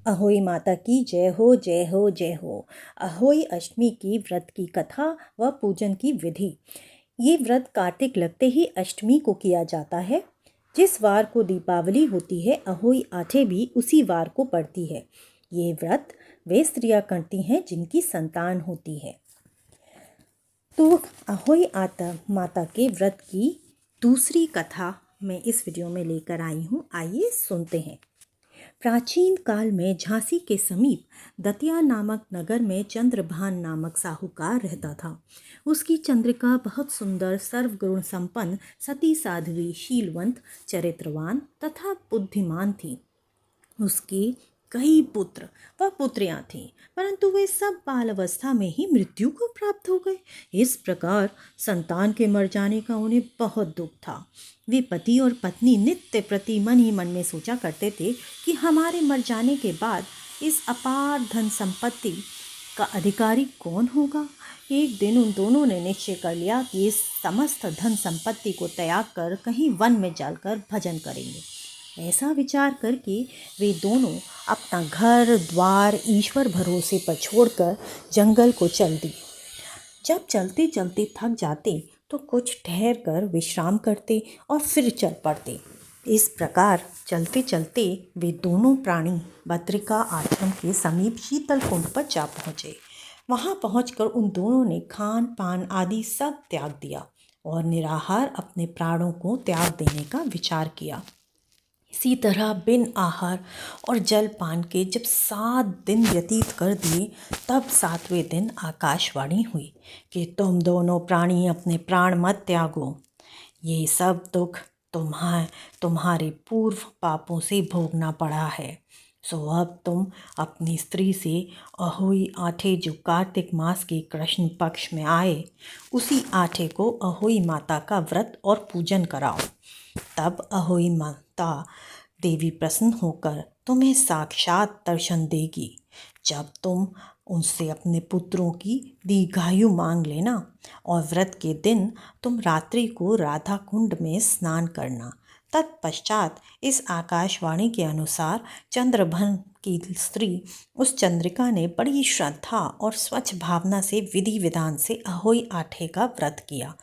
अहोई माता की जय हो जय हो जय हो। अहोई अष्टमी की व्रत की कथा व पूजन की विधि। ये व्रत कार्तिक लगते ही अष्टमी को किया जाता है। जिस वार को दीपावली होती है अहोई आठे भी उसी वार को पड़ती है। ये व्रत वे स्त्रियां करती हैं जिनकी संतान होती है। तो अहोई आता माता के व्रत की दूसरी कथा मैं इस वीडियो में लेकर आई हूँ। आइए सुनते हैं। प्राचीन काल में झांसी के समीप दतिया नामक नगर में चंद्रभान नामक साहूकार रहता था। उसकी चंद्रिका बहुत सुंदर, सर्वगुण संपन्न, सती साध्वी, शीलवंत, चरित्रवान तथा बुद्धिमान थी। उसके कई पुत्र व पुत्रियां थीं, परंतु वे सब बाल अवस्था में ही मृत्यु को प्राप्त हो गए। इस प्रकार संतान के मर जाने का उन्हें बहुत दुख था। वे पति और पत्नी नित्य प्रति मन ही मन में सोचा करते थे कि हमारे मर जाने के बाद इस अपार धन संपत्ति का अधिकारी कौन होगा। एक दिन उन दोनों ने निश्चय कर लिया कि इस समस्त धन संपत्ति को त्याग कर कहीं वन में जाकर भजन करेंगे। ऐसा विचार करके वे दोनों अपना घर द्वार ईश्वर भरोसे पर छोड़कर जंगल को चल दिए। जब चलते चलते थक जाते तो कुछ ठहर कर विश्राम करते और फिर चल पड़ते। इस प्रकार चलते चलते वे दोनों प्राणी बद्रिका आश्रम के समीप शीतल कुंड पर जा पहुँचे। वहाँ पहुँचकर उन दोनों ने खान पान आदि सब त्याग दिया और निराहार अपने प्राणों को त्याग देने का विचार किया। इसी तरह बिन आहार और जल पान के जब 7 दिन व्यतीत कर दिए, तब 7वें दिन आकाशवाणी हुई कि तुम दोनों प्राणी अपने प्राण मत त्यागो। ये सब दुख तुम्हारे पूर्व पापों से भोगना पड़ा है। सो अब तुम अपनी स्त्री से अहोई आठे जो कार्तिक मास के कृष्ण पक्ष में आए, उसी आठे को अहोई माता का व्रत और पूजन कराओ। तब अहोई माता देवी प्रसन्न होकर तुम्हें साक्षात दर्शन देगी। जब तुम उनसे अपने पुत्रों की दीर्घायु मांग लेना और व्रत के दिन तुम रात्रि को राधा कुंड में स्नान करना। तत्पश्चात इस आकाशवाणी के अनुसार चंद्रभन की स्त्री उस चंद्रिका ने बड़ी श्रद्धा और स्वच्छ भावना से विधि विधान से अहोई आठे का व्रत किया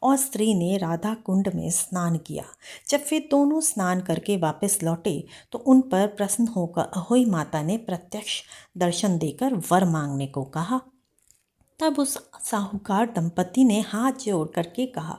और स्त्री ने राधा कुंड में स्नान किया। जब वे दोनों स्नान करके वापस लौटे तो उन पर प्रसन्न होकर अहोई माता ने प्रत्यक्ष दर्शन देकर वर मांगने को कहा। तब उस साहूकार दंपति ने हाथ जोड़ करके कहा,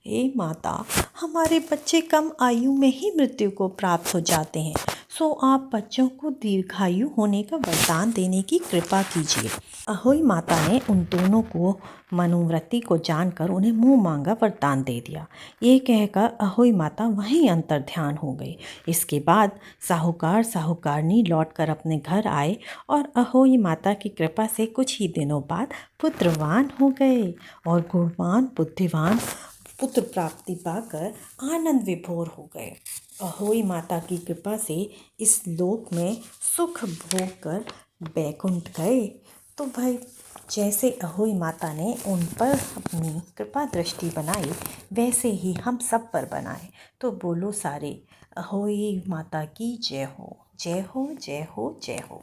हे माता, हमारे बच्चे कम आयु में ही मृत्यु को प्राप्त हो जाते हैं, सो आप बच्चों को दीर्घायु होने का वरदान देने की कृपा कीजिए। अहोई माता ने उन दोनों को मनोवृत्ति को जानकर उन्हें मुंह मांगा वरदान दे दिया। ये कहकर अहोई माता वहीं अंतर ध्यान हो गई। इसके बाद साहूकार साहूकारनी लौटकर अपने घर आए और अहोई माता की कृपा से कुछ ही दिनों बाद पुत्रवान हो गए और गुणवान बुद्धिवान पुत्र प्राप्ति पाकर आनंद विभोर हो गए। अहोई माता की कृपा से इस लोक में सुख भोग कर बैकुंठ गए। तो भाई, जैसे अहोई माता ने उन पर अपनी कृपा दृष्टि बनाई, वैसे ही हम सब पर बनाए। तो बोलो सारे, अहोई माता की जय हो जय हो जय हो जय हो।